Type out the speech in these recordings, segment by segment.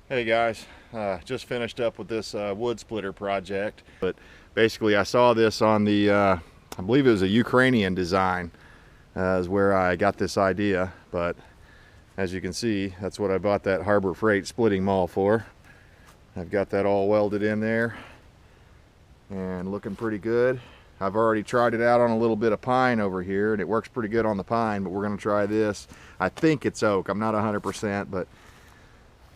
Hey guys, just finished up with this wood splitter project. But basically I saw this on the, I believe it was a Ukrainian design, is where I got this idea. But as you can see, that's what I bought that Harbor Freight splitting maul for. I've got that all welded in there and looking pretty good. I've already tried it out on a little bit of pine over here and it works pretty good on the pine, but we're going to try this. I think it's oak. I'm not 100%, but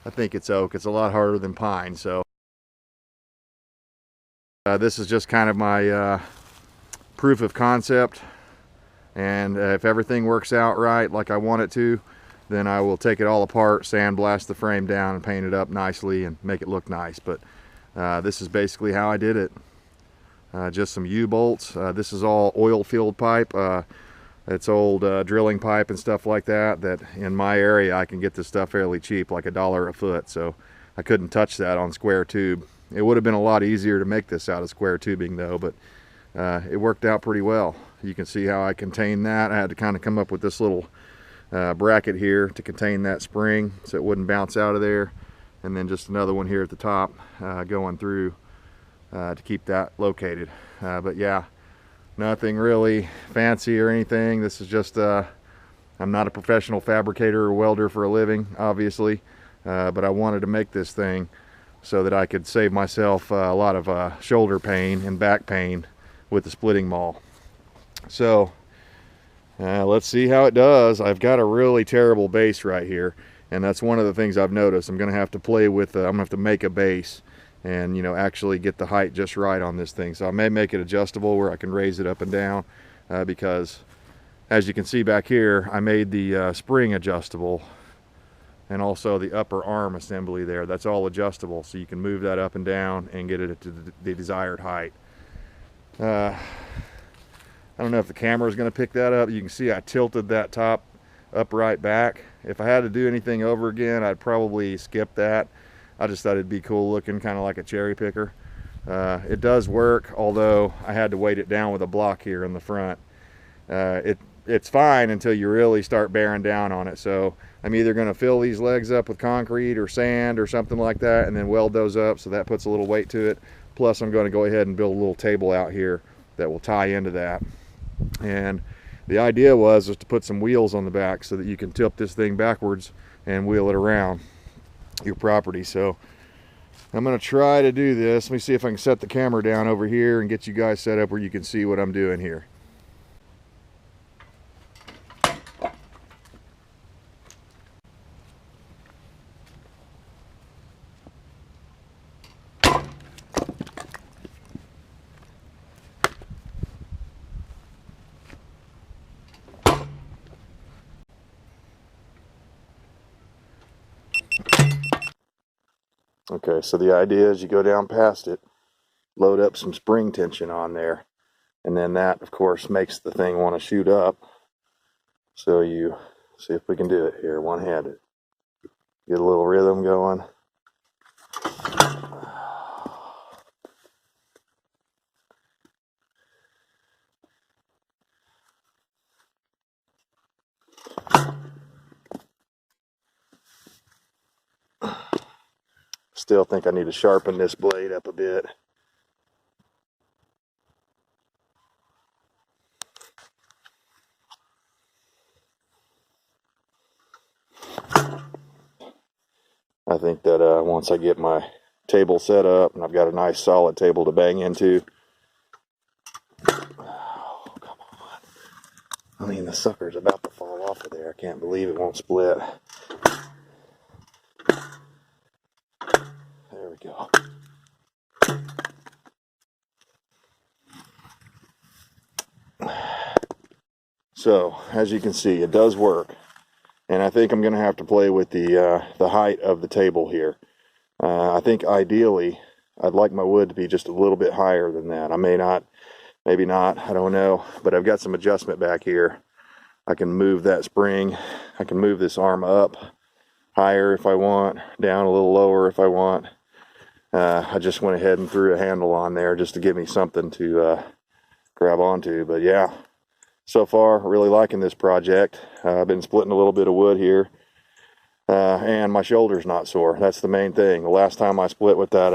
I think it's oak. It's a lot harder than pine. So this is just kind of my proof of concept, and if everything works out right like I want it to, then I will take it all apart, sandblast the frame down and paint it up nicely and make it look nice. But this is basically how I did it. Just some U-bolts. This is all oil filled pipe. It's old drilling pipe and stuff like that, that in my area I can get this stuff fairly cheap, like $1 a foot. So I couldn't touch that on square tube. It would have been a lot easier to make this out of square tubing though, but it worked out pretty well. You can see how I contained that. I had to kind of come up with this little bracket here to contain that spring so it wouldn't bounce out of there, and then just another one here at the top going through to keep that located. But yeah, nothing really fancy or anything. This is just I'm not a professional fabricator or welder for a living, obviously, but I wanted to make this thing so that I could save myself a lot of shoulder pain and back pain with the splitting maul. So let's see how it does. I've got a really terrible base right here, and that's one of the things I've noticed. I'm gonna have to play with I'm gonna have to make a base and, you know, actually get the height just right on this thing. So I may make it adjustable where I can raise it up and down, because as you can see back here, I made the spring adjustable, and also the upper arm assembly there. That's all adjustable, so you can move that up and down and get it to the desired height. I don't know if the camera is going to pick that up. You can see I tilted that top upright back. If I had to do anything over again, I'd probably skip that. I just thought it'd be cool looking, kind of like a cherry picker. It does work, although I had to weight it down with a block here in the front. It's fine until you really start bearing down on it. So I'm either going to fill these legs up with concrete or sand or something like that, and then weld those up, so that puts a little weight to it. Plus I'm going to go ahead and build a little table out here that will tie into that. And the idea was to put some wheels on the back so that you can tilt this thing backwards and wheel it around your property. So I'm going to try to do this. Let me see if I can set the camera down over here and get you guys set up where you can see what I'm doing here. Okay, so the idea is you go down past it, load up some spring tension on there, and then that, of course, makes the thing want to shoot up. So you see if we can do it here, one-handed. Get a little rhythm going. Still think I need to sharpen this blade up a bit. I think that once I get my table set up and I've got a nice solid table to bang into. Oh, come on. I mean, the sucker's about to fall off of there. I can't believe it won't split. There we go. So, as you can see, it does work. And I think I'm going to have to play with the height of the table here. I think ideally, I'd like my wood to be just a little bit higher than that. I may not, maybe not, I don't know. But I've got some adjustment back here. I can move that spring. I can move this arm up higher if I want, down a little lower if I want. I just went ahead and threw a handle on there just to give me something to grab onto. But yeah, so far really liking this project. I've been splitting a little bit of wood here. and my shoulder's not sore. That's the main thing. The last time I split with that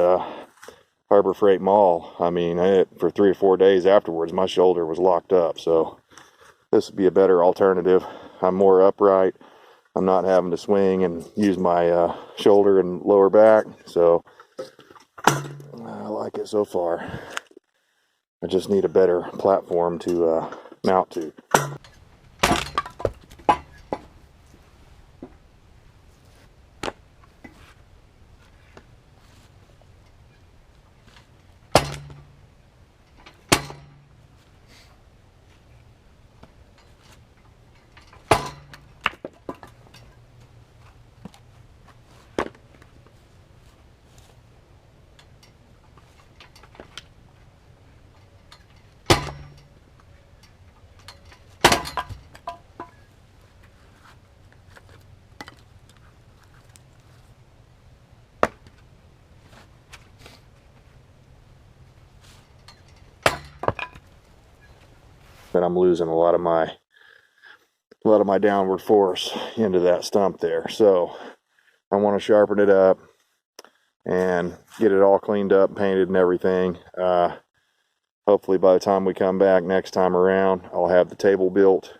Harbor Freight maul, I mean, for 3 or 4 days afterwards, my shoulder was locked up. So this would be a better alternative. I'm more upright. I'm not having to swing and use my shoulder and lower back. So I like it so far. I just need a better platform to mount to. But I'm losing a lot of my downward force into that stump there. So I want to sharpen it up and get it all cleaned up, painted and everything. Hopefully by the time we come back next time around, I'll have the table built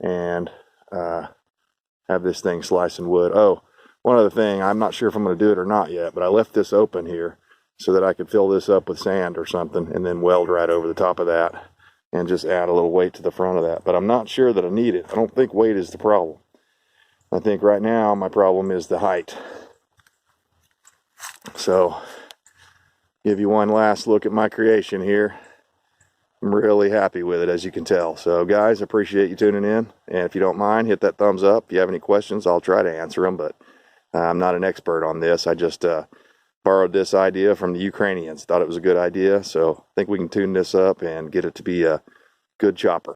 and have this thing slicing wood. Oh, one other thing, I'm not sure if I'm going to do it or not yet, but I left this open here so that I could fill this up with sand or something and then weld right over the top of that and just add a little weight to the front of that. But I'm not sure that I need it. I don't think weight is the problem. I think right now my problem is the height. So, give you one last look at my creation here. I'm really happy with it, as you can tell. So guys, appreciate you tuning in. And if you don't mind, hit that thumbs up. If you have any questions, I'll try to answer them, but I'm not an expert on this. I just borrowed this idea from the Ukrainians. Thought it was a good idea. So I think we can tune this up and get it to be a good chopper.